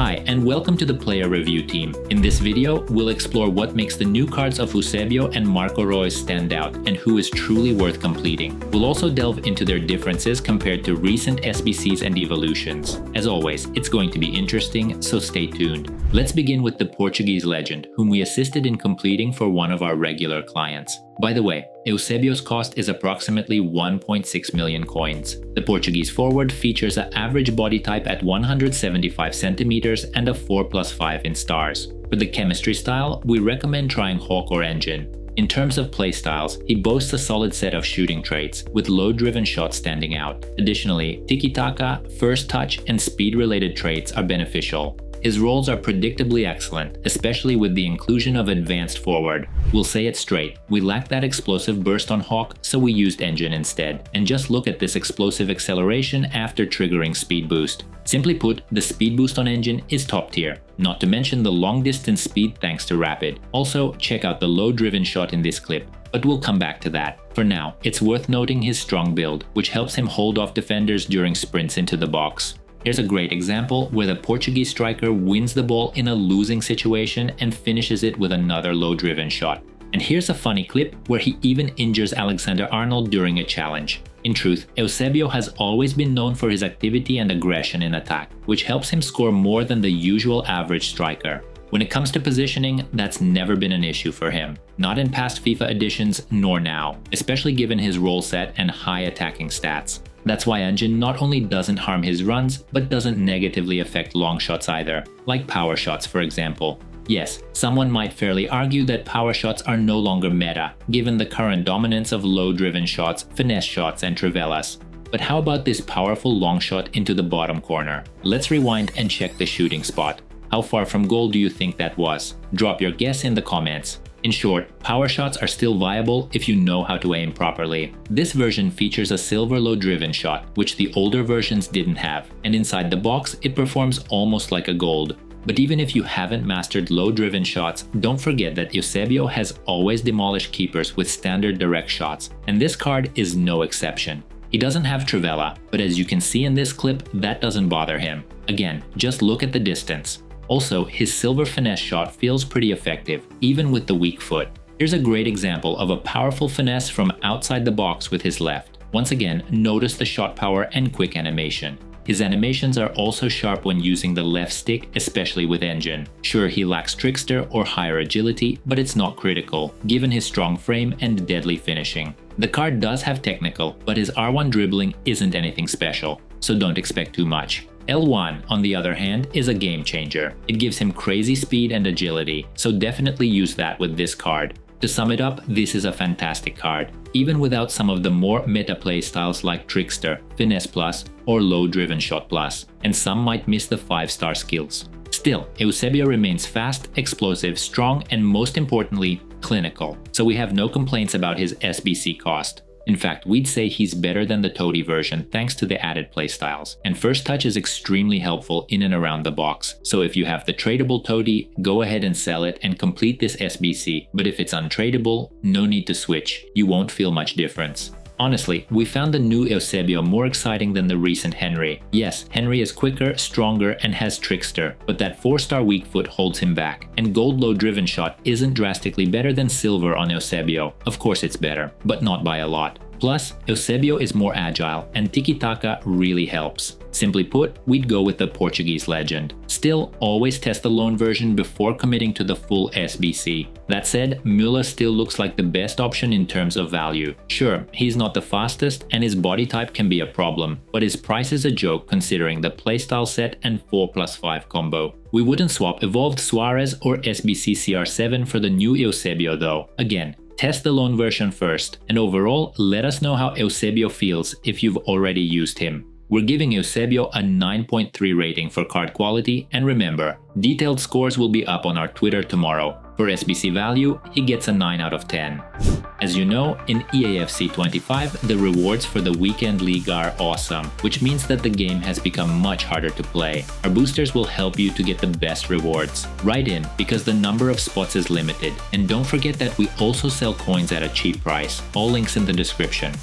Hi, and welcome to the Player Review team. In this video, we'll explore what makes the new cards of Eusebio and Marco Reus stand out, and who is truly worth completing. We'll also delve into their differences compared to recent SBCs and evolutions. As always, it's going to be interesting, so stay tuned. Let's begin with the Portuguese legend, whom we assisted in completing for one of our regular clients. By the way, Eusebio's cost is approximately 1.6 million coins. The Portuguese forward features an average body type at 175 centimeters and a 4+5 in stars. For the chemistry style, we recommend trying Hawk or Engine. In terms of playstyles, he boasts a solid set of shooting traits, with low-driven shots standing out. Additionally, tiki-taka, first touch, and speed-related traits are beneficial. His rolls are predictably excellent, especially with the inclusion of advanced forward. We'll say it straight, we lacked that explosive burst on Hawk, so we used Engine instead. And just look at this explosive acceleration after triggering speed boost. Simply put, the speed boost on Engine is top tier, not to mention the long distance speed thanks to Rapid. Also, check out the low driven shot in this clip, but we'll come back to that. For now, it's worth noting his strong build, which helps him hold off defenders during sprints into the box. Here's a great example where the Portuguese striker wins the ball in a losing situation and finishes it with another low-driven shot. And here's a funny clip where he even injures Alexander-Arnold during a challenge. In truth, Eusebio has always been known for his activity and aggression in attack, which helps him score more than the usual average striker. When it comes to positioning, that's never been an issue for him. Not in past FIFA editions, nor now, especially given his role set and high attacking stats. That's why Engine not only doesn't harm his runs, but doesn't negatively affect long shots either, like power shots for example. Yes, someone might fairly argue that power shots are no longer meta, given the current dominance of low-driven shots, finesse shots, and trivelas. But how about this powerful long shot into the bottom corner? Let's rewind and check the shooting spot. How far from goal do you think that was? Drop your guess in the comments. In short, power shots are still viable if you know how to aim properly. This version features a silver low-driven shot, which the older versions didn't have, and inside the box it performs almost like a gold. But even if you haven't mastered low-driven shots, don't forget that Eusebio has always demolished keepers with standard direct shots, and this card is no exception. He doesn't have Trivela, but as you can see in this clip, that doesn't bother him. Again, just look at the distance. Also, his silver finesse shot feels pretty effective, even with the weak foot. Here's a great example of a powerful finesse from outside the box with his left. Once again, notice the shot power and quick animation. His animations are also sharp when using the left stick, especially with Engine. Sure, he lacks Trickster or higher agility, but it's not critical, given his strong frame and deadly finishing. The card does have technical, but his R1 dribbling isn't anything special, so don't expect too much. L1, on the other hand, is a game changer. It gives him crazy speed and agility, so definitely use that with this card. To sum it up, this is a fantastic card, even without some of the more meta playstyles like Trickster, Finesse Plus, or Low Driven Shot Plus, and some might miss the 5-star skills. Still, Eusebio remains fast, explosive, strong, and most importantly, clinical, so we have no complaints about his SBC cost. In fact, we'd say he's better than the Toady version thanks to the added playstyles. And first touch is extremely helpful in and around the box, so if you have the tradable Toady, go ahead and sell it and complete this SBC, but if it's untradable, no need to switch, you won't feel much difference. Honestly, we found the new Eusebio more exciting than the recent Henry. Yes, Henry is quicker, stronger, and has Trickster, but that 4-star weak foot holds him back. And gold low-driven shot isn't drastically better than silver on Eusebio. Of course it's better, but not by a lot. Plus, Eusebio is more agile, and tiki-taka really helps. Simply put, we'd go with the Portuguese legend. Still, always test the loan version before committing to the full SBC. That said, Müller still looks like the best option in terms of value. Sure, he's not the fastest and his body type can be a problem, but his price is a joke considering the playstyle set and 4+5 combo. We wouldn't swap Evolved Suarez or SBC CR7 for the new Eusebio though. Again, test the loan version first, and overall, let us know how Eusebio feels if you've already used him. We're giving Eusebio a 9.3 rating for card quality, and remember, detailed scores will be up on our Twitter tomorrow. For SBC value, he gets a 9 out of 10. As you know, in EAFC 25, the rewards for the Weekend League are awesome, which means that the game has become much harder to play. Our boosters will help you to get the best rewards. Write in, because the number of spots is limited. And don't forget that we also sell coins at a cheap price. All links in the description.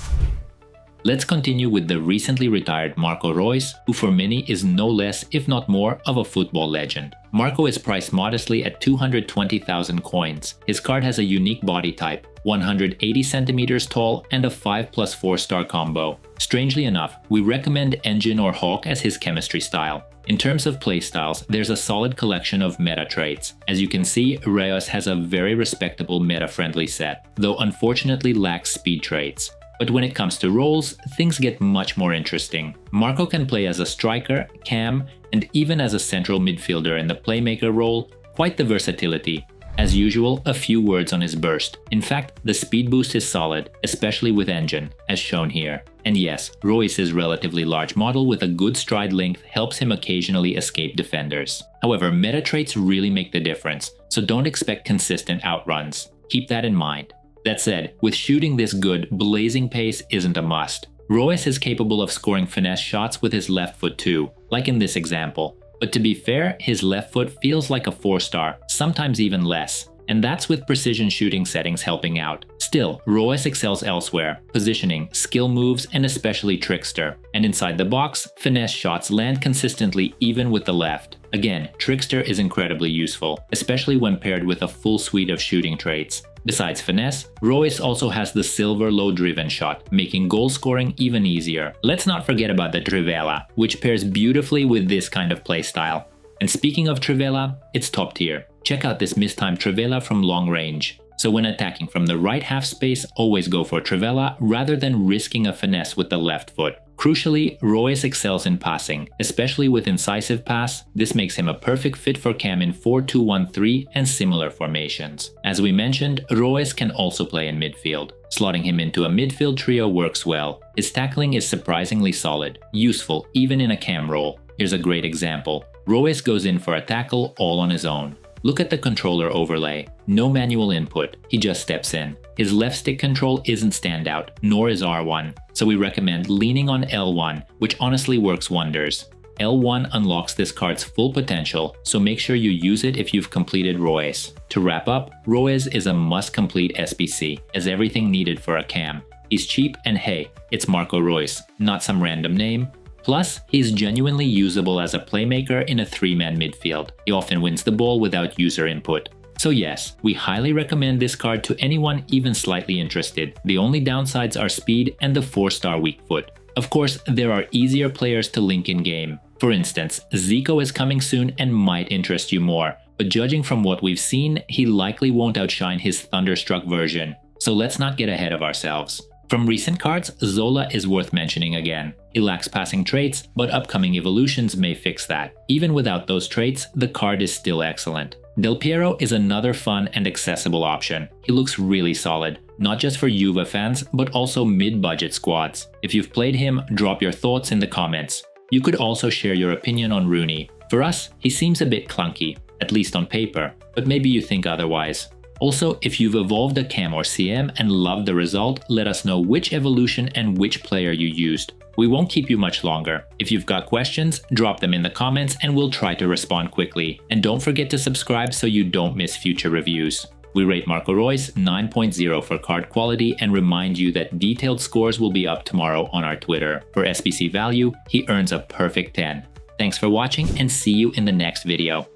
Let's continue with the recently retired Marco Reus, who for many is no less if not more of a football legend. Marco is priced modestly at 220,000 coins. His card has a unique body type, 180 centimeters tall and a 5+ 4-star combo. Strangely enough, we recommend Engine or Hawk as his chemistry style. In terms of playstyles, there's a solid collection of meta traits. As you can see, Reus has a very respectable meta-friendly set, though unfortunately lacks speed traits. But when it comes to roles, things get much more interesting. Marco can play as a striker, cam, and even as a central midfielder in the playmaker role, quite the versatility. As usual, a few words on his burst. In fact, the speed boost is solid, especially with Engine, as shown here. And yes, Reus's relatively large model with a good stride length helps him occasionally escape defenders. However, meta traits really make the difference, so don't expect consistent outruns. Keep that in mind. That said, with shooting this good, blazing pace isn't a must. Reus is capable of scoring finesse shots with his left foot too, like in this example. But to be fair, his left foot feels like a 4-star, sometimes even less, and that's with precision shooting settings helping out. Still, Reus excels elsewhere, positioning, skill moves, and especially Trickster. And inside the box, finesse shots land consistently even with the left. Again, Trickster is incredibly useful, especially when paired with a full suite of shooting traits. Besides finesse, Reus also has the silver low-driven shot, making goal scoring even easier. Let's not forget about the Trivela, which pairs beautifully with this kind of playstyle. And speaking of Trivela, it's top tier. Check out this mistimed Trivela from long range. So when attacking from the right half space, always go for Trivela rather than risking a finesse with the left foot. Crucially, Reus excels in passing, especially with incisive pass. This makes him a perfect fit for cam in 4-2-1-3 and similar formations. As we mentioned, Reus can also play in midfield. Slotting him into a midfield trio works well. His tackling is surprisingly solid, useful even in a cam role. Here's a great example. Reus goes in for a tackle all on his own. Look at the controller overlay. No manual input, he just steps in. His left stick control isn't standout, nor is R1, so we recommend leaning on L1, which honestly works wonders. L1 unlocks this card's full potential, so make sure you use it if you've completed Reus. To wrap up, Reus is a must-complete SBC, as everything needed for a cam. He's cheap and hey, it's Marco Reus, not some random name. Plus, he's genuinely usable as a playmaker in a 3-man midfield. He often wins the ball without user input. So yes, we highly recommend this card to anyone even slightly interested. The only downsides are speed and the 4-star weak foot. Of course, there are easier players to link in-game. For instance, Zico is coming soon and might interest you more, but judging from what we've seen, he likely won't outshine his Thunderstruck version. So let's not get ahead of ourselves. From recent cards, Zola is worth mentioning again. He lacks passing traits, but upcoming evolutions may fix that. Even without those traits, the card is still excellent. Del Piero is another fun and accessible option. He looks really solid, not just for Juve fans, but also mid-budget squads. If you've played him, drop your thoughts in the comments. You could also share your opinion on Rooney. For us, he seems a bit clunky, at least on paper, but maybe you think otherwise. Also, if you've evolved a cam or CM and loved the result, let us know which evolution and which player you used. We won't keep you much longer. If you've got questions, drop them in the comments and we'll try to respond quickly. And don't forget to subscribe so you don't miss future reviews. We rate Marco Reus 9.0 for card quality and remind you that detailed scores will be up tomorrow on our Twitter. For SBC value, he earns a perfect 10. Thanks for watching and see you in the next video.